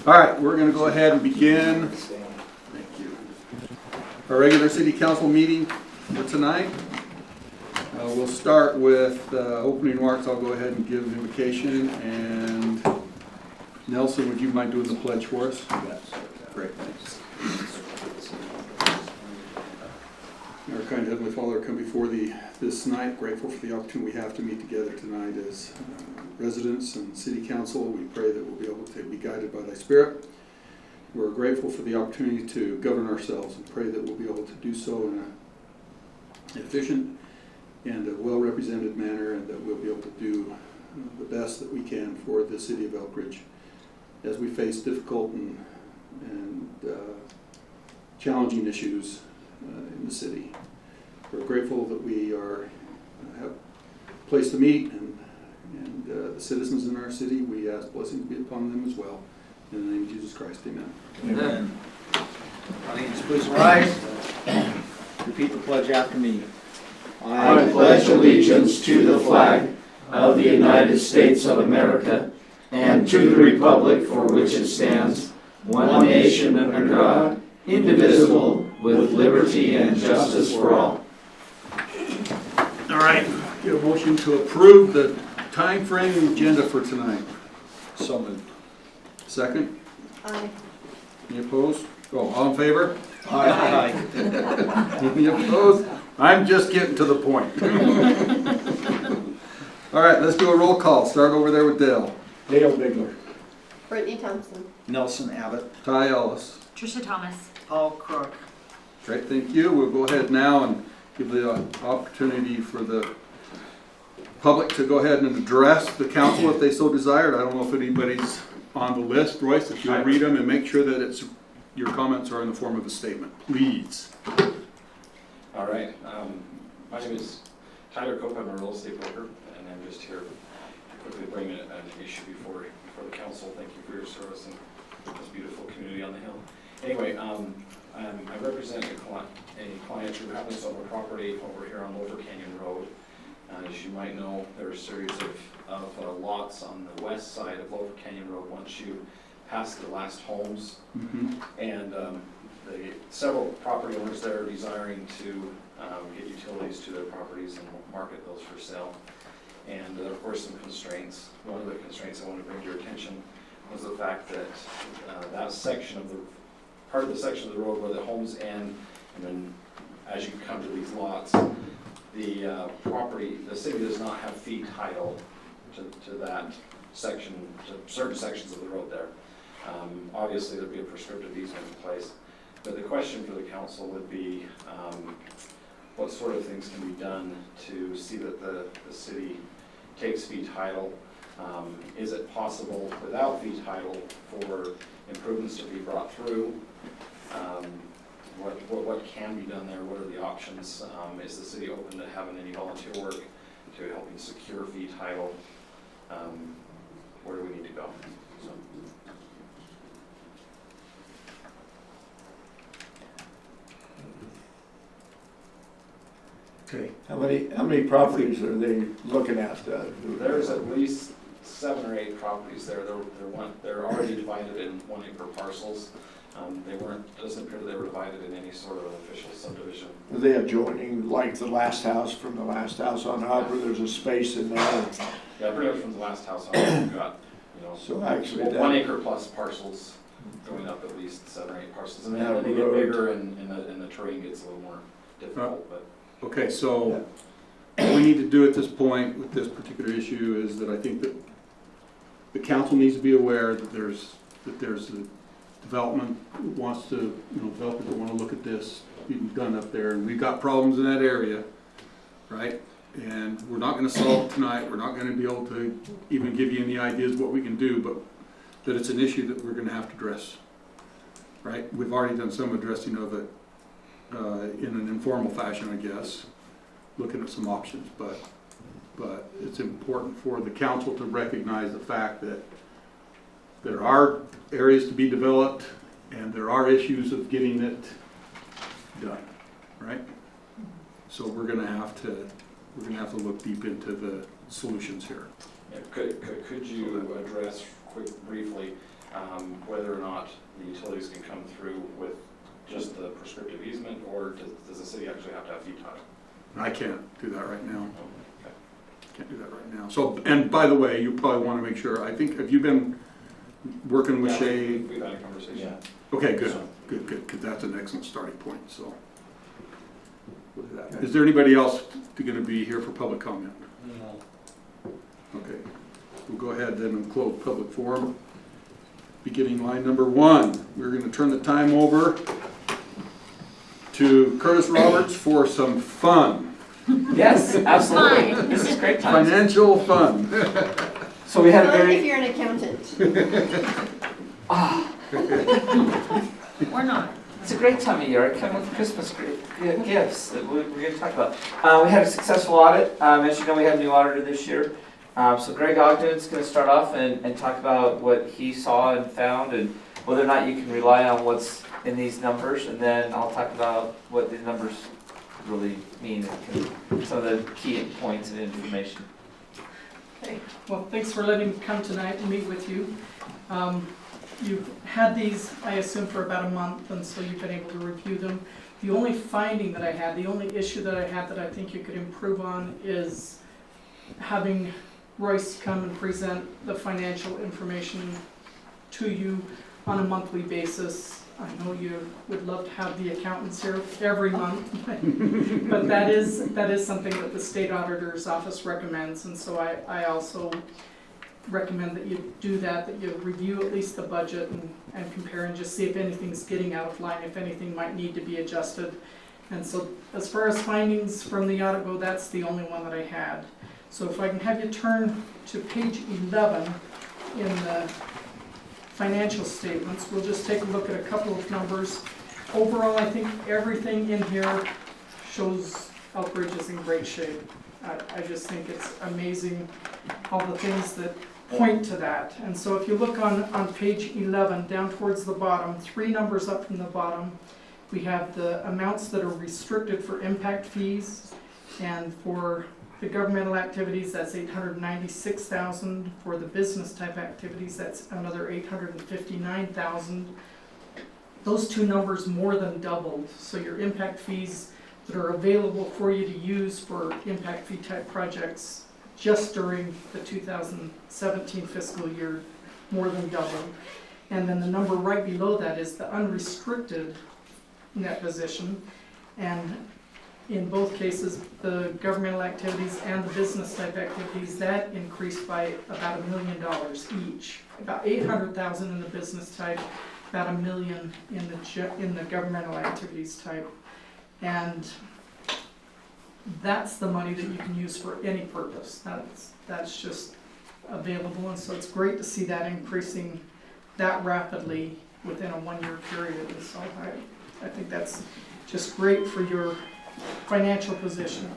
All right, we're going to go ahead and begin. Thank you. Our regular city council meeting for tonight. We'll start with opening remarks. I'll go ahead and give an invocation. And Nelson, would you mind doing the pledge for us? Yes. Great, thanks. Our kind Heavenly Father, come before thee this night, grateful for the opportunity we have to meet together tonight as residents and city council. We pray that we'll be able to be guided by thy Spirit. We're grateful for the opportunity to govern ourselves and pray that we'll be able to do so in an efficient and a well-represented manner, and that we'll be able to do the best that we can for the city of Elkridge as we face difficult and challenging issues in the city. We're grateful that we have a place to meet, and the citizens in our city, we ask blessings be upon them as well. In the name of Jesus Christ, amen. Amen. Audience, please rise. Repeat the pledge after me. I pledge allegiance to the flag of the United States of America and to the republic for which it stands, one nation under God, indivisible, with liberty and justice for all. All right, get a motion to approve the time frame and agenda for tonight. So moved. Second? Aye. Any opposed? Oh, all in favor? Aye. Any opposed? I'm just getting to the point. All right, let's do a roll call. Start over there with Dale. Dale Bigler. Brittany Thompson. Nelson Abbott. Ty Ellis. Trisha Thomas. Paul Crook. Great, thank you. We'll go ahead now and give the opportunity for the public to go ahead and address the council if they so desired. I don't know if anybody's on the list. Royce, if you'll read them and make sure that your comments are in the form of a statement, please. All right. My name is Tyler Cope. I'm a real estate broker, and I'm just here to quickly bring an issue before the council. Thank you for your service in this beautiful community on the hill. Anyway, I represent a client who happens to own a property over here on Lower Canyon Road. As you might know, there are a series of lots on the west side of Lower Canyon Road once you pass the last homes. Mm-hmm. And several property owners there are desiring to get utilities to their properties and market those for sale. And there are, of course, some constraints. One of the constraints I want to bring to your attention was the fact that that section of part of the section of the road where the homes end, and then as you come to these lots, the city does not have fee title to that section, to certain sections of the road there. Obviously, there'd be a prescriptive easement in place, but the question for the council would be what sort of things can be done to see that the city takes fee title. Is it possible without fee title for improvements to be brought through? What can be done there? What are the options? Is the city open to having any volunteer work to helping secure fee title? Where do we need to go? So. Okay. How many properties are they looking at? There's at least 7 or 8 properties there. They're already divided in 1 acre parcels. Doesn't appear that they were divided in any sort of official subdivision. Are they adjoining, like the last house from the last house on up, where there's a space in there? Yeah, pretty much from the last house on, we've got, So actually, 1 acre plus parcels going up at least 7 or 8 parcels. And then they get road. bigger and the terrain gets a little more difficult. But Okay, so what we need to do at this point with this particular issue is that I think that the council needs to be aware that there's a development that wants to, developers that want to look at this being done up there, and we've got problems in that area, right? And we're not going to solve it tonight. We're not going to be able to even give you any ideas what we can do, but that it's an issue that we're going to have to address, right? We've already done some addressing of it in an informal fashion, I guess, looking at some options, but it's important for the council to recognize the fact that there are areas to be developed and there are issues of getting it done, right? So we're going to have to look deep into the solutions here. yeah, could you address briefly whether or not the utilities can come through with just the prescriptive easement, or does the city actually have to have fee title? I can't do that right now. Okay. Can't do that right now. So, and by the way, you probably want to make sure, I think, have you been working with Yeah, Shay? We've had a conversation. Okay, good, because that's an excellent starting point, so. Is there anybody else going to be here for public comment? No. Okay, we'll go ahead then and close public forum. Beginning line number 1, we're going to turn the time over to Curtis Roberts for some fun, Yes, absolutely. This is great time. financial fun. So we had a Well, if very, you're an accountant. Or not. it's a great time of year. I come with Christmas gifts that we're going to talk about. We had a successful audit. As you know, we have a new auditor this year. So Greg Ogden's going to start off and talk about what he saw and found and whether or not you can rely on what's in these numbers. And then I'll talk about what the numbers really mean and some of the key points and information. Okay, well, thanks for letting me come tonight and meet with you. You've had these, I assume, for about a month, and so you've been able to review them. The only finding that I had, the only issue that I had that I think you could improve on is having Royce come and present the financial information to you on a monthly basis. I know you would love to have the accountants here every month, but that is something that the state auditor's office recommends, and so I also recommend that you do that you review at least the budget and compare and just see if anything's getting out of line, if anything might need to be adjusted. And so as far as findings from the audit go, that's the only one that I had. So if I can have you turn to page 11 in the financial statements, we'll just take a look at a couple of numbers. Overall, I think everything in here shows Elkridge is in great shape. I just think it's amazing all the things that point to that. And so if you look on page 11, down towards the bottom, 3 numbers up from the bottom, we have the amounts that are restricted for impact fees, and for the governmental activities, that's $896,000. For the business type activities, that's another $859,000. Those 2 numbers more than doubled. So your impact fees that are available for you to use for impact fee type projects just during the 2017 fiscal year more than doubled. And then the number right below that is the unrestricted net position. And in both cases, the governmental activities and the business type activities, that increased by about $1 million each. About $800,000 in the business type, about $1 million in the governmental activities type. And that's the money that you can use for any purpose. That's just available, and so it's great to see that increasing that rapidly within a 1-year period. And so I think that's just great for your financial position.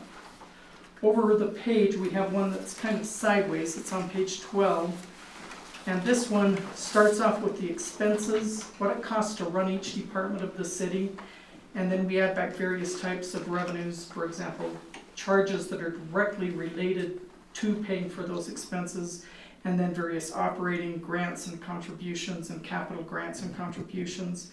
Over the page, we have one that's kind of sideways. It's on page 12. And this one starts off with the expenses, what it costs to run each department of the city. And then we add back various types of revenues, for example, charges that are directly related to paying for those expenses, and then various operating grants and contributions and capital grants and contributions.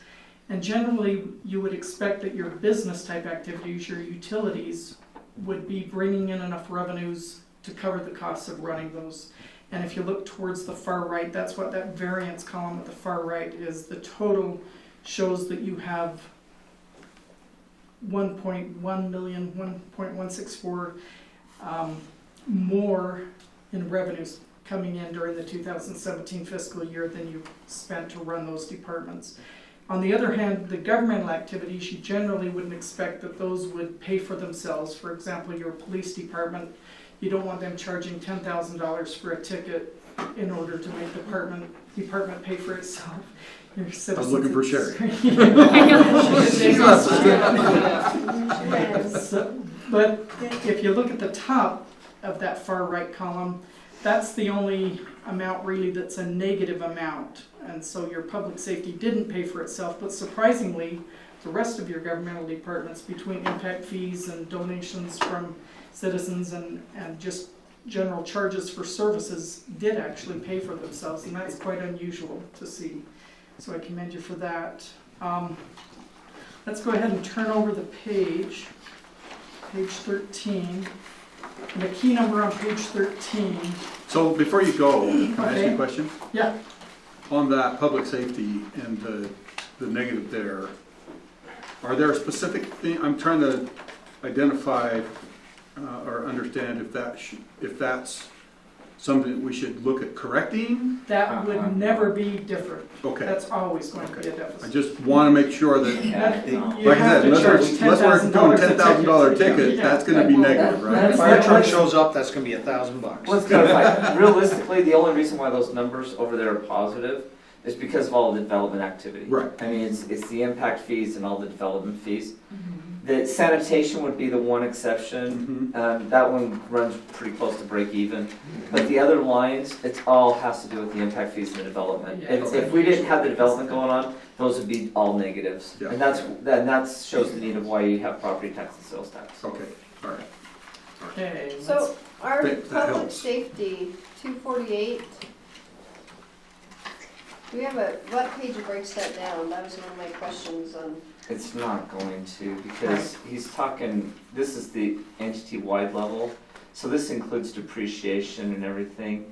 And generally, you would expect that your business type activities, your utilities, would be bringing in enough revenues to cover the costs of running those. And if you look towards the far right, that's what that variance column at the far right is. The total shows that you have 1.1 million, 1.164 more in revenues coming in during the 2017 fiscal year than you spent to run those departments. On the other hand, the governmental activities, you generally wouldn't expect that those would pay for themselves. For example, your police department, you don't want them charging $10,000 for a ticket in order to make the department pay for itself. Your I was citizens- looking for Sherry. But if you look at the top of that far right column, that's the only amount really that's a negative amount. And so your public safety didn't pay for itself, but surprisingly, the rest of your governmental departments, between impact fees and donations from citizens and just general charges for services did actually pay for themselves, and that's quite unusual to see. So I commend you for that. Let's go ahead and turn over the page 13. And the key number on page 13, So before you go, can I ask you Okay. a question? yeah, On that public safety and the negative there, are there specific things, I'm trying to identify or understand if that's something that we should look at correcting? that would never be different. Okay, That's always going to be a I deficit. just want to make sure that, You like I have said, to unless charge we're doing $10,000 a $10,000 ticket, Yeah. that's gonna be negative, When right? a fire truck shows up, that's gonna be $1,000. Let's clarify, realistically, the only reason why those numbers over there are positive is because of all the development activity. Right. I mean, it's the impact fees and all the development fees. The sanitation would be the one exception. Mhm. That one runs pretty close to break even. But the other lines, it all has to do with the impact fees and the development. Yeah. If we didn't have the development going on, those would be all negatives. Yeah. And that shows the need of why you have property tax and sales tax. Okay, all right. Okay, So our That public helps. safety, 248, do we have what page breaks that down? That was one of my questions on. It's not going to, because he's talking, this is the entity-wide level, so this includes depreciation and everything.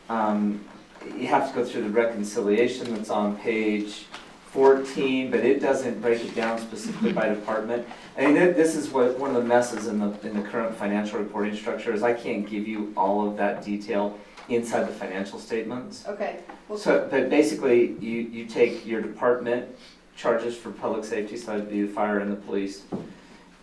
You have to go through the reconciliation that's on page 14, but it doesn't break it down specifically by department. I mean, this is one of the messes in the current financial reporting structure, is I can't give you all of that detail inside the financial statements. Okay, well, So, but basically, you take your department charges for public safety, so that'd be the fire and the police.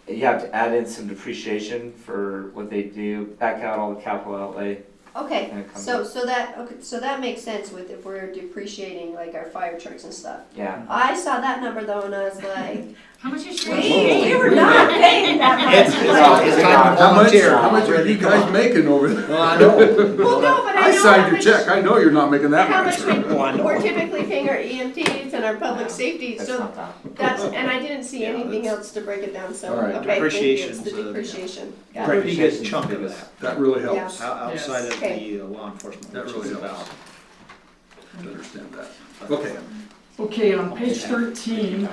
You have to add in some depreciation for what they do, back out all the capital outlay. okay, And it comes so that makes sense with if we're depreciating like our fire trucks and stuff. Yeah. I saw that number though and I was like, How much is your? we were not paying that It's much. time to How much, volunteer. how much are you guys making over there? Well, I know. Well, no, but I I know how signed your much, check, I know you're not making that how much. much Oh, I know. we're typically paying our EMTs and our public safety, That's so not that. that's, and I didn't see Yeah, anything that's- else to break it down, so, All right. okay, thank you, it's Depreciation's the the- depreciation. Got it. Pretty good chunk of that, That really helps outside of Okay. the law enforcement, That which really is helps. about. to understand that. Okay, okay, on page 13,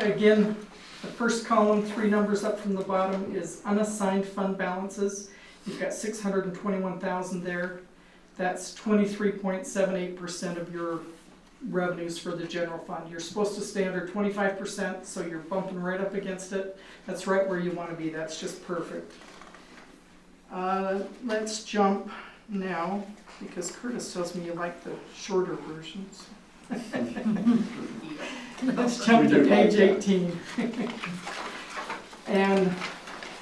again, the first column, 3 numbers up from the bottom, is unassigned fund balances. You've got 621,000 there. That's 23.78% of your revenues for the general fund. You're supposed to stay under 25%, so you're bumping right up against it. That's right where you want to be. That's just perfect. Let's jump now, because Curtis tells me you like the shorter versions. Let's jump to page 18. And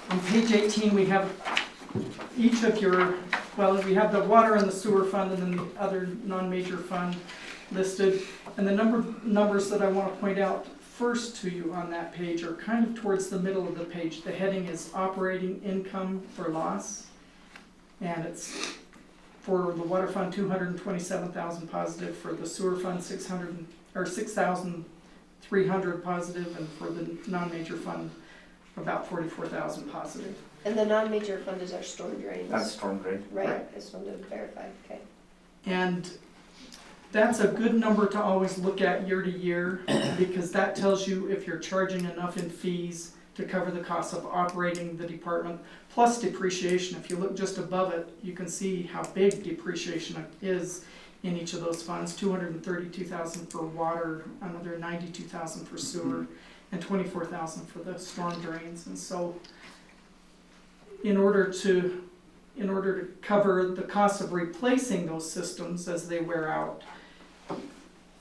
on page 18, we have each of your, well, we have the water and the sewer fund and then the other non-major fund listed. And the numbers that I want to point out first to you on that page are kind of towards the middle of the page. The heading is operating income or loss. And it's for the water fund, 227,000 positive, for the sewer fund, 6,300 positive, and for the non-major fund, about 44,000 positive. And the non-major fund is our storm drains, That's storm drain. right? right. I just wanted to verify, okay. And that's a good number to always look at year to year, because that tells you if you're charging enough in fees to cover the cost of operating the department, plus depreciation. If you look just above it, you can see how big depreciation is in each of those funds. 232,000 for water, another 92,000 for sewer, and 24,000 for the storm drains. And so in order to cover the cost of replacing those systems as they wear out,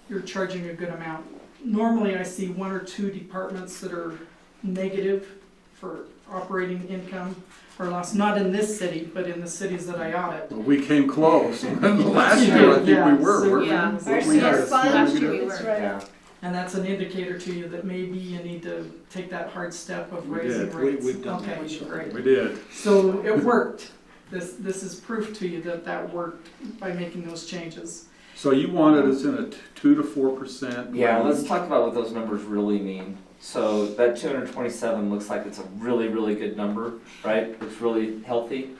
you're charging a good amount. Normally, I see 1 or 2 departments that are negative for operating income or loss, not in this city, but in the cities that I audit. well, we came close. Last year, I think we were. So, weren't we? yeah. Weren't Our we CS there? fund, Last year we that's were. right. Yeah. And that's an indicator to you that maybe you need to take that hard step of We raising did. rates. We've done Okay, that, so. great. We did. So it worked. This is proof to you that that worked by making those changes. So you wanted us in a 2 to 4%? Yeah, let's talk about what those numbers really mean. So that 227 looks like it's a really, really good number, right? It's really healthy.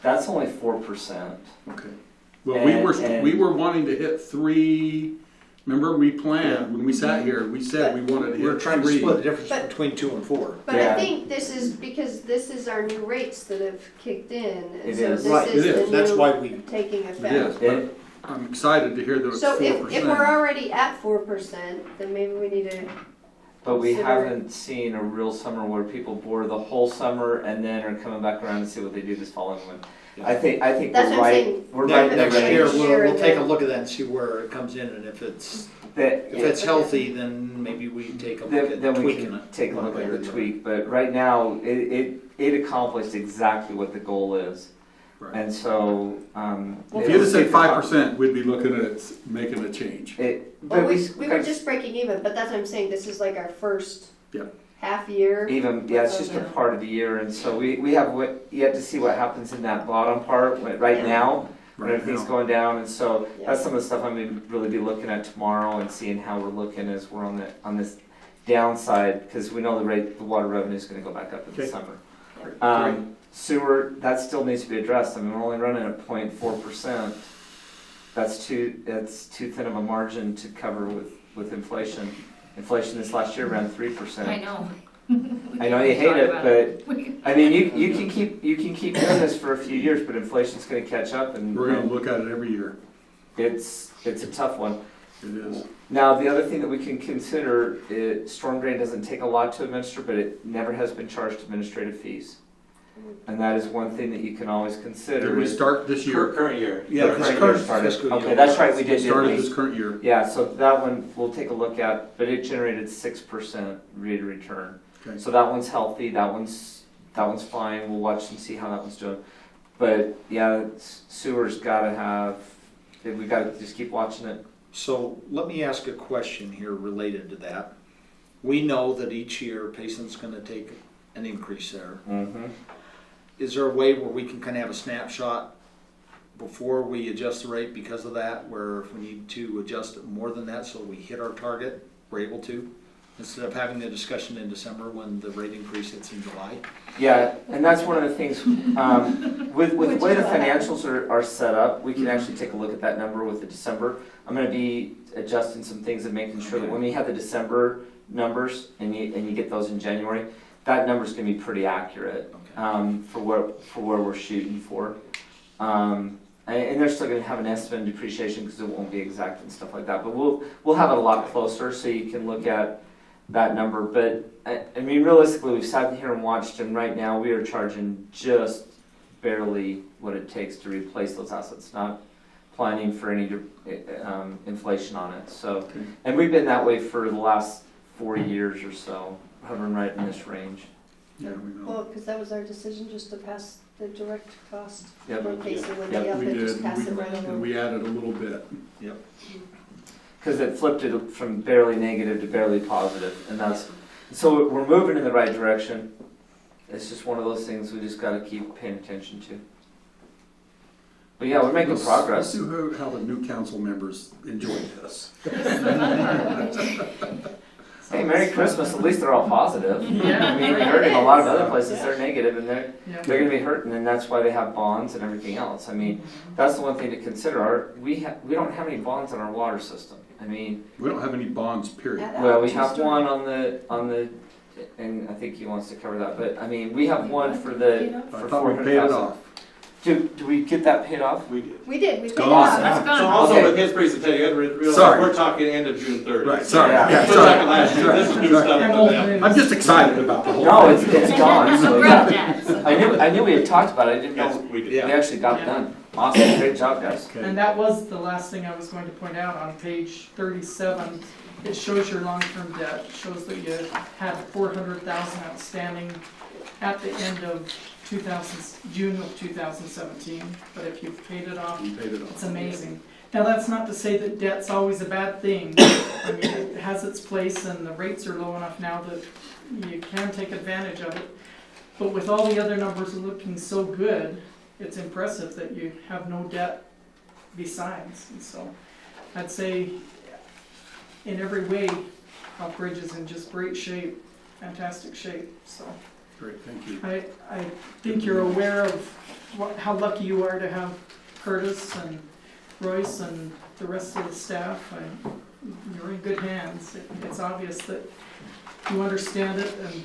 That's only 4%. Okay. Well, we And- were wanting to hit 3, remember, we planned, when we sat here, we said we wanted to hit 3. We're trying to split the difference But- between 2 and 4. But Yeah. I think this is because this is our new rates that have kicked in, and It so is. this Right, is it is. the That's new why we, taking It is, effect. but I'm excited to hear that it's So 4%. if we're already at 4%, then maybe we need to, But we Consider- haven't seen a real summer where people bore the whole summer and then are coming back around to see what they do this following one. I think That's we're what I'm right. saying. We're right in the next year, range. we'll take a look at that and see where it comes in, and if it's That, healthy, then maybe we take a look then at we tweaking can it. take a look one at way or the the tweak. But right now, it accomplished exactly what the goal is. Right. And so, If you'd have said 5%, we'd be looking at making a change. well, we were just breaking even, but that's what I'm saying, this is like our first Yeah. half year. even, yeah, it's just a part of the year, and so we have yet to see what happens in that bottom part right Yeah. now, when Right everything's now. going down, and so Yeah. that's some of the stuff I'm gonna really be looking at tomorrow and seeing how we're looking as we're on this downside, because we know the water revenue is gonna go back up in the Okay. summer. Sewer, that still needs to be addressed. I mean, we're only running at 0.4%. That's too thin of a margin to cover with inflation. Inflation this last year ran 3%. I know. I know you hate it, but I mean, you can keep doing this for a few years, but inflation's going to catch up, and We're gonna look at it every year. it's a tough one. It is. Now, the other thing that we can consider, storm drain doesn't take a lot to administer, but it never has been charged administrative fees, and that is one thing that you can always consider. Did we is- start this year? Current year. Yeah, the this current current year started. fiscal year. Okay, that's right, we did, Started didn't we? this current year. Yeah, so that one we'll take a look at, but it generated 6% rate of return. Okay. So that one's healthy, that one's fine, we'll watch and see how that one's doing. But yeah, sewer's gotta have, we gotta just keep watching it. So let me ask a question here related to that. We know that each year Payson's gonna take an increase there. Mm-hmm. Is there a way where we can kind of have a snapshot before we adjust the rate because of that, where if we need to adjust it more than that so we hit our target, we're able to? Instead of having the discussion in December when the rate increase hits in July? Yeah, and that's one of the things, with the way the financials are set up, we can actually take a look at that number with the December. I'm gonna be adjusting some things and making sure that when we have the December numbers and you get those in January, that number's gonna be pretty accurate, for where we're shooting for. And they're still gonna have an estimate of depreciation because it won't be exact and stuff like that, but we'll have it a lot closer so you can look at that number. But I mean, realistically, we've sat here and watched, and right now we are charging just barely what it takes to replace those assets, not planning for any inflation on it. So, and we've been that way for the last 4 years or so, hovering right in this range. Yeah, we know. Well, because that was our decision, just to pass the direct cost Yep. from Payson when Yep, they up We it, did, just pass it right and along. we added a little bit. Because it flipped it from barely negative to barely positive, and so we're moving in the right direction. It's just one of those things we just got to keep paying attention to. But yeah, we're making Let's progress. see how the new council members enjoy this. Hey, Merry Christmas! At least they're all positive. Yeah. I mean, you heard in a lot of other places they're negative, and they're Yeah. going to be hurting, and that's why they have bonds and everything else. I mean, that's the one thing to consider. We don't have any bonds in our water system. I mean, We don't have any bonds, period. Add well, up we two have story. one on the, and I think he wants to cover that. But I mean, we have one for the I for thought we paid it 400,000. off. Do we get that paid off? We did. We did, we paid it gone. off. It's gone. So also Okay. with his presentation, you had to realize Sorry. we're talking end of June 30th. Right, sorry, Yeah. yeah, We're talking sorry. last year, this is new Sorry. stuff I'm for old them. news. I'm just excited about the whole No, thing. it's gone. So Road yeah. debts. I knew we had talked about it. I didn't Yes, know we did. we Yeah. actually got it done. Awesome, great job, guys. Okay. And that was the last thing I was going to point out on page 37. It shows your long-term debt. It shows that you had 400,000 outstanding at the end of June of 2017. But if you've paid it off, We paid it it's off. amazing. Now, that's not to say that debt's always a bad thing. I mean, it has its place, and the rates are low enough now that you can take advantage of it. But with all the other numbers looking so good, it's impressive that you have no debt besides. And so I'd say in every way, Oak Ridge is in just great shape, fantastic shape. So Great, thank you. I think you're aware of how lucky you are to have Curtis and Royce and the rest of the staff. You're in good hands. It's obvious that you understand it and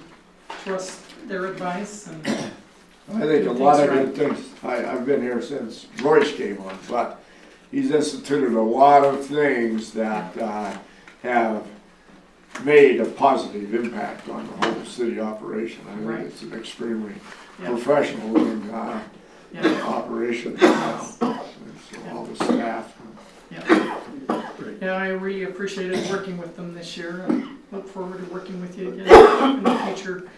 trust their advice, and I think a lot of good things, I've been here since Royce came on, but he's instituted a lot of things that have made a positive impact on the whole city operation. I Right. think it's an extremely yeah, professional looking yeah, operation. And so all the staff. yeah. Great. Yeah, I really appreciated working with them this year, and look forward to working with you again in the future.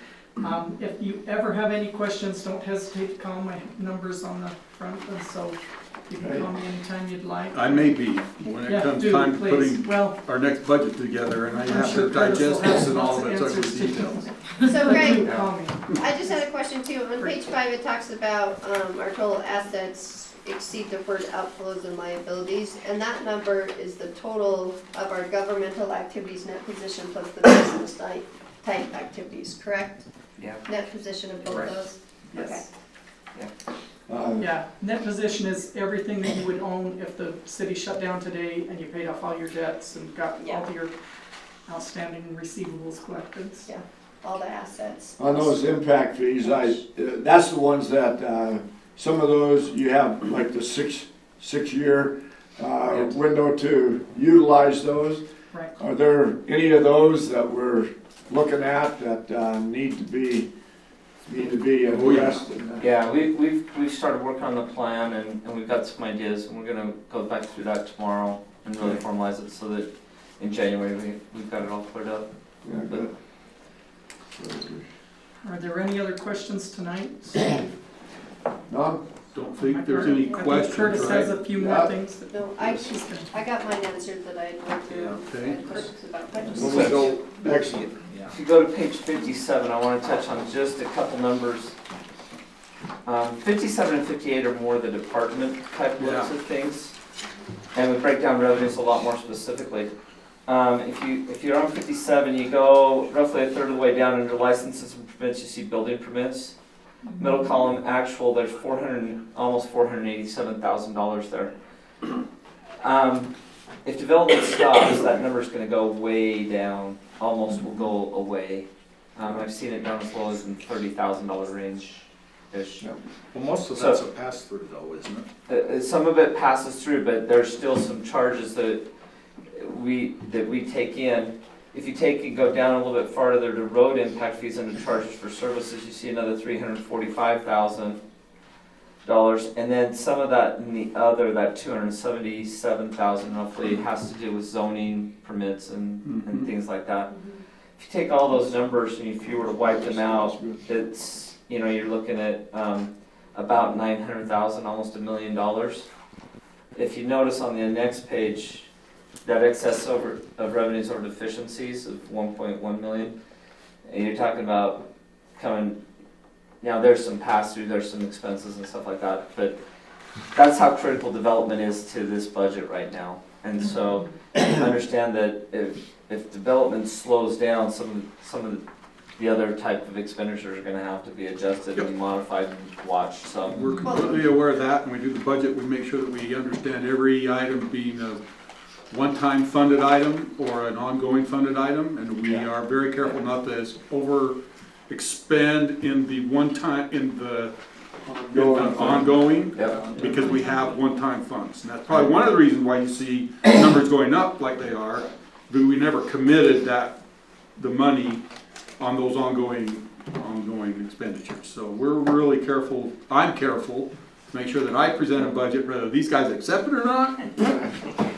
If you ever have any questions, don't hesitate to call. My number's on the front, and so you can call me anytime you'd like. I may be, when it Yeah, comes do, time to please. putting Well, our next budget together, and I I'm have sure to Curtis will digest have this and all lots of of its ugly answers to details. So Greg, call me. I just had a question too. On Great. page 5, it talks about our total assets exceed deferred outflows and liabilities, and that number is the total of our governmental activities net position plus the business type activities, correct? Yeah. Net position of both Correct. those? Yes. Yeah, net position is everything that you would own if the city shut down today and you paid off all your debts and got all Yeah. of your outstanding receivables collected. Yeah. All the assets. On those impact fees, that's the ones that, some of those, you have like the six-year window to utilize those. Right. Are there any of those that we're looking at that need to be addressed? Yeah, we've started working on the plan and we've got some ideas and we're gonna go back through that tomorrow and really formalize it so that in January we've got it all cleared up. Yeah, good. Are there any other questions tonight? None? Don't think there's any I think questions, Curtis has right? a few more Yeah. things. that No, she's gonna- I got mine answered that I went through. Okay. I had questions about. I just- When we go, excellent. Yeah. If you go to page 57, I want to touch on just a couple numbers. 57 and 58 are more the department type looks Yeah. of things, and we break down revenues a lot more specifically. If you're on 57, you go roughly a third of the way down under licenses and permits. You see building permits. Middle column actual. There's almost $487,000 there. If development stops, that number's going to go way down. Almost will go away. I've seen it down as low as in $30,000 range-ish. Well, most of that's a pass-through though, isn't it? Some of it passes through, but there's still some charges that we take in. If you take and go down a little bit farther to road impact fees and the charges for services, you see another $345,000. And then some of that in the other, that $277,000 roughly, has to do with zoning permits and things like that. If you take all those numbers and if you were to wipe them out, it's, you're looking at about $900,000, almost $1 million. If you notice on the next page, that excess of revenues over deficiencies of 1.1 million, and you're talking about coming, now there's some pass-through, there's some expenses and stuff like that, but that's how critical development is to this budget right now. And so understand that if development slows down, some of the other type of expenditures are going to have to be adjusted and modified and watched. So We're completely aware of that. When we do the budget, we make sure that we understand every item being a one-time funded item or an ongoing funded item, and we are very careful not to expend in the one-time, in the ongoing, yep. because we have one-time funds. And that's probably one of the reasons why you see numbers going up like they are, but we never committed the money on those ongoing expenditures. So we're really careful, I'm careful, to make sure that I present a budget, whether these guys accept it or not.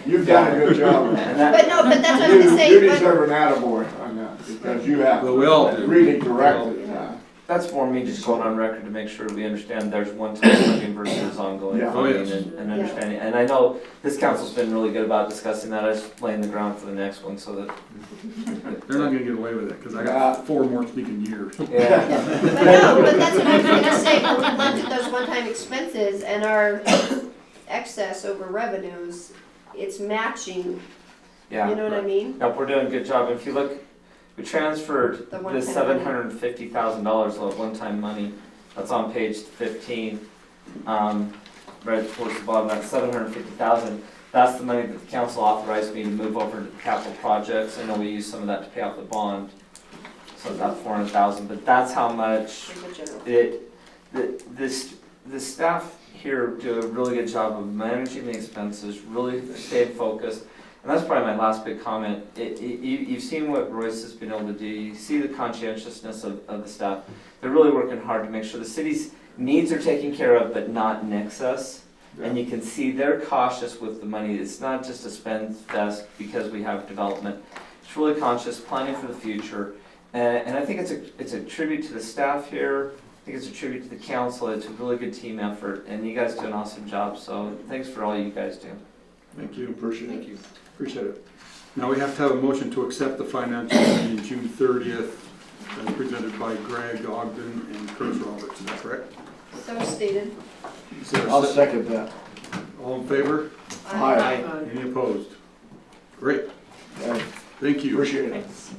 You've done a good job. And that, But no, but that's what I was gonna You say, but, deserve an attaboy on that, because you have Well, we all do. really directed. that's more me just going on record to make sure we understand there's one-time funding versus ongoing Yeah. Oh, funding yes. and understanding. And I know this council's been really good about discussing that. I just laying the ground for the next one so that. They're not gonna get away with it, because I got 4 more speaking years. Yeah. but no, but that's what I was gonna say, when we looked at those one-time expenses and our excess over revenues, it's matching, Yeah. you know what I mean? Nope, we're doing a good job. If you look We transferred The the one-time $750,000 of one-time money. That's on page 15, right towards the bottom. That's $750,000. That's the money that the council authorized me to move over to the capital projects. I know we used some of that to pay off the bond, so about $400,000. But that's how much In the general. the staff here do a really good job of managing the expenses, really staying focused. And that's probably my last big comment. You've seen what Royce has been able to do. You see the conscientiousness of the staff. They're really working hard to make sure the city's needs are taken care of, but not in excess. And you can see they're cautious with the money. It's not just a spend fest because we have development. It's really conscious, planning for the future. And I think it's a tribute to the staff here. I think it's a tribute to the council. It's a really good team effort, and you guys do an awesome job. So thanks for all you guys do. Thank you, appreciate Thank it. you. Appreciate it. Now we have to have a motion to accept the financial meeting June 30th as presented by Greg Ogden and Chris Roberts. Is that correct? So stated. Is there a I'll sec- second that. All in favor? Aye. Any opposed? Great. I Thank you. appreciate it. Thanks.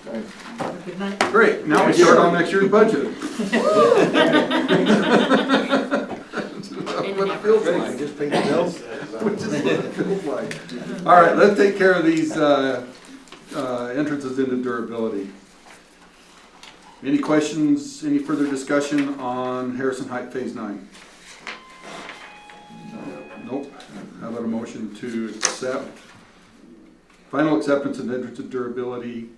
Thanks. Have a good night. Great. Now we Thank you. start on next year's budget. What it feels like. Just pay the bills? Which is what it feels like. All right, let's take care of these entrances into durability. Any questions, any further discussion on Harrison Heights Phase 9? Nope. How about a motion to accept final acceptance and entrance of durability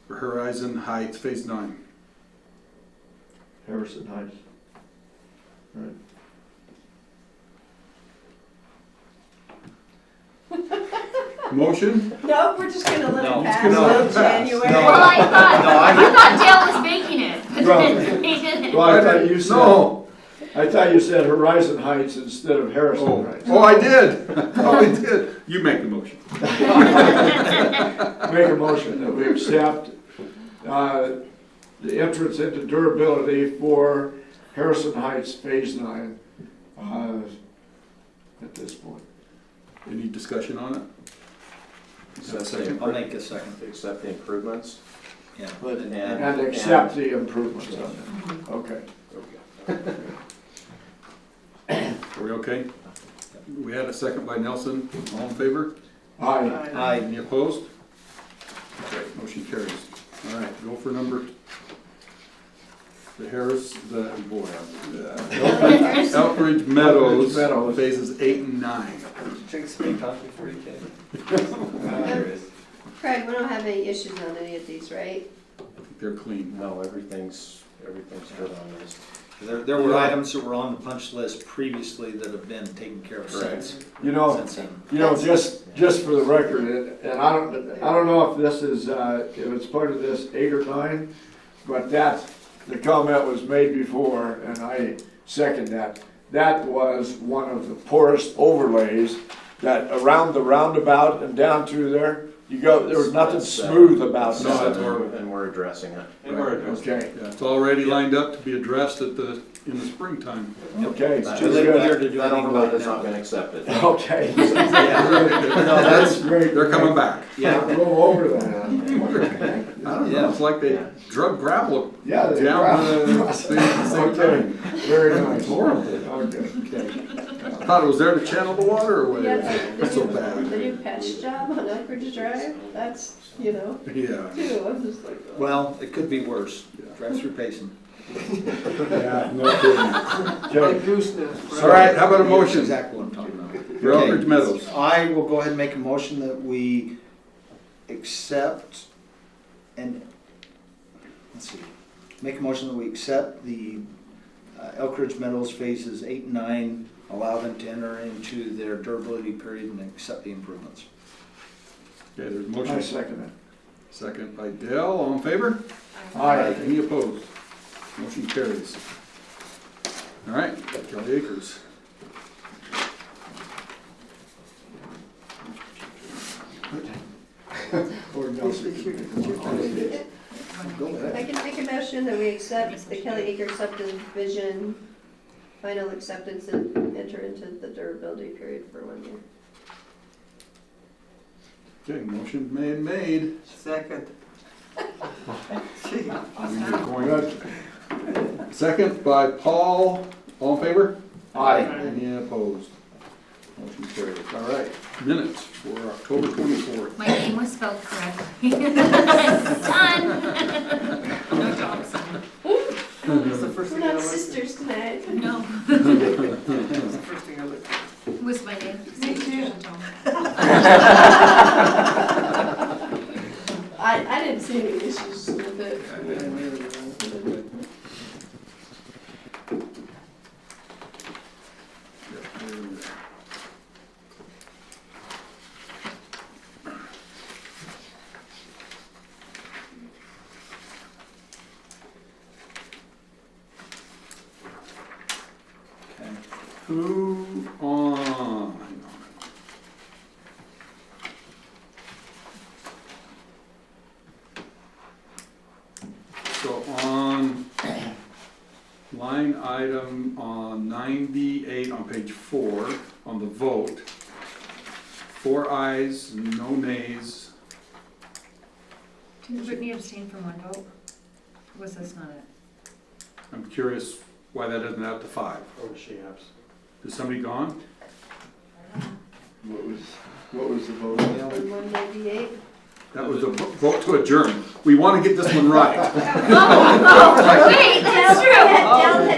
for Horizon Heights Phase 9? Harrison Heights. Right. Motion? No, we're just gonna let No. it pass Just gonna let it until pass. January. No. Well, I No, thought Dale was making it, but then he didn't. Well, I thought you said, No. I thought you said Horizon Heights instead of Harrison Oh, Heights. oh, I did. Oh, I did. You make the motion. Make a motion that we accept the entrance into durability for Harrison Heights Phase 9 at this point. Any discussion on it? Is that a second? I'll make a second. Accept the improvements. Yeah. But, And- and accept the improvements on it. Okay. Are we okay? We had a second by Nelson. All in favor? Aye. Aye. Any opposed? Great, motion carries. All right, go for number, the Elkridge Meadows, Meadows. phases 8 and 9. Drink some big coffee before you came. Craig, we don't have any issues on any of these, right? I think they're clean. No, everything's good on this. There were items that were on the punch list previously that have been taken care of since then. Just for the record, and I don't know if this is, if it's part of this 8 or 9, but the comment was made before, and I second that. That was one of the poorest overlays that around the roundabout and down through there, there was nothing smooth about that. And we're addressing it. Okay, Yeah, it's already lined up to be addressed in the springtime. okay. It's too late here to do That anything overlay right has now. not been accepted. Okay. Yeah. No, That's great. They're coming back. Yeah. Go over that. I don't know, it's like they drug gravel Yeah. they- down the thing at the same Okay, time. very nice. Horrible. Okay. Thought it was there to channel the water or what? Yeah, It's so bad. the new patch job on Elkridge Drive, that's, Yeah. too, I'm just like. oh. Well, it could be worse. Drive through Payson. Yeah, no kidding. Okay. All right, how about a That's motion exactly what I'm talking about. for Elkridge Meadows? I will go ahead and make a motion that we accept and, let's see, make a motion that we accept the Elkridge Meadows phases 8 and 9, allow them to enter into their durability period and accept the improvements. Okay, there's a I motion. second it. Second by Dale, all in favor? Aye. Any opposed? Motion carries. All right, Kelly Acres. Or Nelson. I can make a motion that we accept the Kelly Acre subdivision, final acceptance and enter into the durability period for 1 year. Okay, motion made. Second. Second by Paul, all in favor? Aye. Any opposed? Motion carries. All right, minutes for October 24th. My name was spelled correctly. Done. No dogs. We're not sisters tonight. No. That's the first thing I looked at. Was my name? Me too. I didn't see any issues with it. Okay. Who on? Hang on. So on line item on 98 on page 4, on the vote, 4 ayes, no nays. Didn't Brittany abstain from one vote? Or was this not it? I'm curious why that doesn't add to 5. Or was she absent? Is somebody gone? What was the vote? On 198. That was a vote to adjourn. We want to get this one right. Oh, wait, that's true.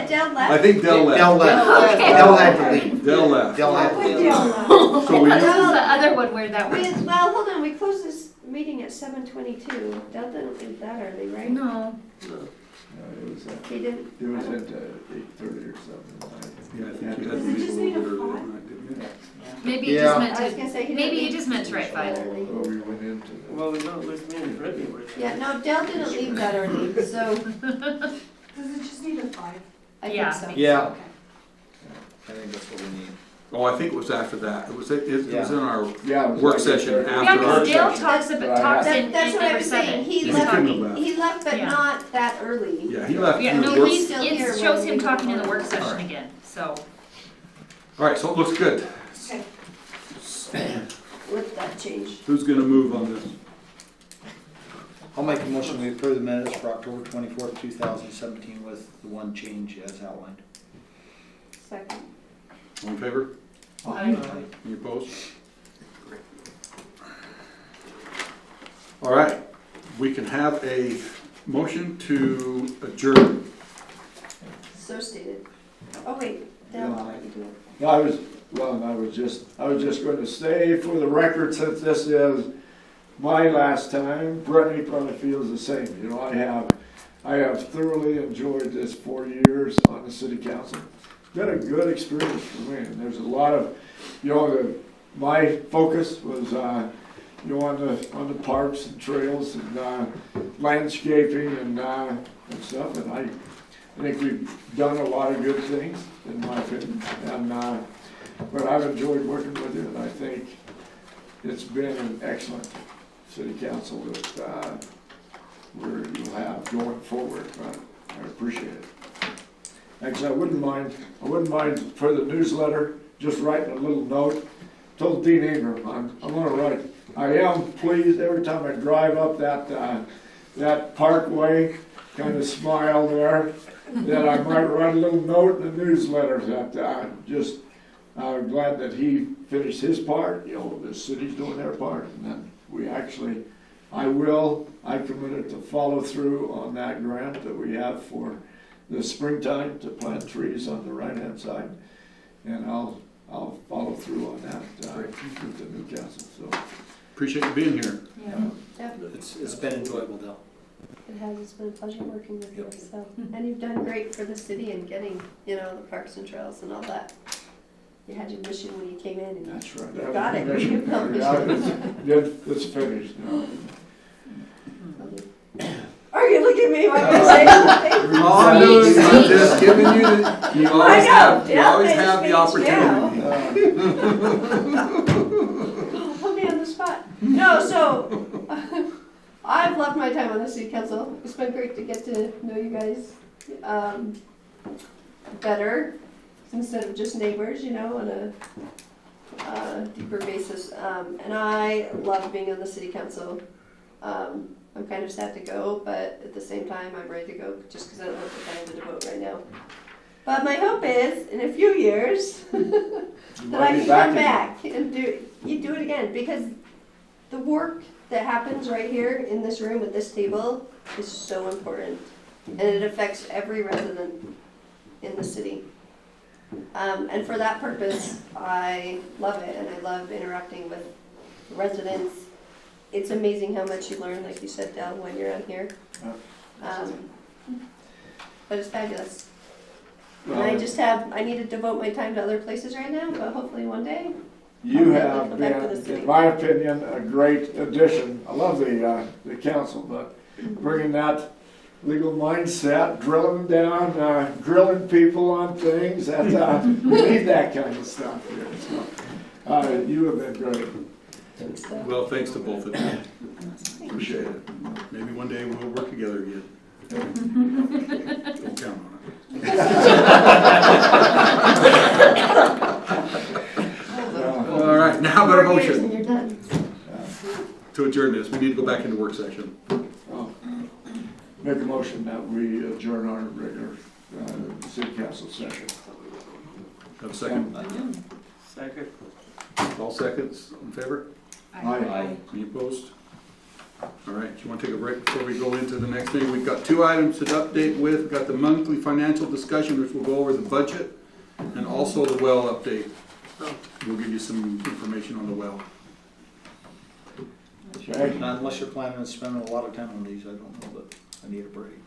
Dell left. I think Dell left. Dell left. Okay. Dell had to leave. Dell left. Dell had to When leave. Dell left. So we This is the other one where that was. Well, hold on, we closed this meeting at 7:22. Dell didn't leave that early, right? No. He didn't? It was at 8:30 or something. Yeah, I think you had to Does it leave just a need little a bit earlier five? than I did, yeah. Maybe you Yeah. just I meant was to. gonna say, he didn't Maybe you leave just meant to write 5. early. Oh, we went into that. Well, no, it was me and Brittany were. Yeah, no, Dell didn't leave that early, so. Does it just need a 5? I Yeah. think so. Yeah, Okay. I think that's what we need. Oh, I think it was after that. It was in our, Yeah. it was Work like session 8:30. after Yeah, our because Dale session. talks in That's what I number was saying, 7. he He left, couldn't have left. he left, but Yeah. not that early. yeah, he left. Yeah, in the no, work- he's, Still here it shows when him we talking in the go work on. session again, so. All right, so it looks good. Okay. With that change. Who's gonna move on this? I'll make a motion, we approve the minutes for October 24th, 2017 with the one change as outlined. Second. All in favor? Aye. Any opposed? All right, we can have a motion to adjourn. So stated. Oh, wait, Dell, I'll let you do it. No, I was just going to say for the record, since this is my last time, Brittany probably feels the same. You know, I have thoroughly enjoyed this 4 years on the city council. Been a good experience for me, and there's a lot of, you know, my focus was, you know, on the parks and trails and landscaping and stuff, and I think we've done a lot of good things, in my opinion, and but I've enjoyed working with you, and I think it's been an excellent city council that you'll have going forward. I appreciate it. Actually, I wouldn't mind for the newsletter, just writing a little note. Told Dean Ingram, I'm gonna write. I am pleased every time I drive up that parkway, kind of smile there, that I might write a little note in the newsletter that just glad that he finished his part. You know, the city's doing their part, and then we actually, I committed to follow through on that grant that we have for the springtime to plant trees on the right-hand side, and I'll follow through on that with the new council. So Appreciate you being here. Yeah. Yep, It's been enjoyable, Dale. it has, it's been a pleasure working with you, so. And you've done great for the city and getting, you know, the parks and trails and all that. You had your mission when you came in and that's right. you got it. You accomplished it. It's finished now. Are you looking at me? What am I saying something? All I'm doing is I'm just giving you, you always have the opportunity. Put me on the spot. No, so, I've loved my time on the city council. It's been great to get to know you guys, better, instead of just neighbors, you know, and deeper basis. And I love being on the city council. I'm kind of sad to go, but at the same time, I'm ready to go just because I don't have the time to devote right now. But my hope is, in a few years, that I can come back and do it again, because the work that happens right here in this room at this table is so important, and it affects every resident in the city. And for that purpose, I love it, and I love interacting with residents. It's amazing how much you learn, like you said, Del, when you're on here. But it's fabulous. And I need to devote my time to other places right now, but hopefully one day. You I'll have come back to the been, city. in my opinion, a great addition. I love the council, but bringing that legal mindset, drilling down, grilling people on things, that, we need that kind of stuff here. So, you have been great. Well, thanks to both of you. Appreciate it. Maybe one day we'll work together again. Don't count on it. All right, now about a motion And you're done. to adjourn this. We need to go back into work session. Make a motion that we adjourn our regular city council session. Have a second? Second. All seconds in favor? Aye. Any opposed? All right, do you want to take a break before we go into the next thing? We've got 2 items to update with. We've got the monthly financial discussion, which will go over the budget, and also the well update. We'll give you some information on the well. Okay. Not unless you're planning on spending a lot of time on these, I don't know, but I need a break.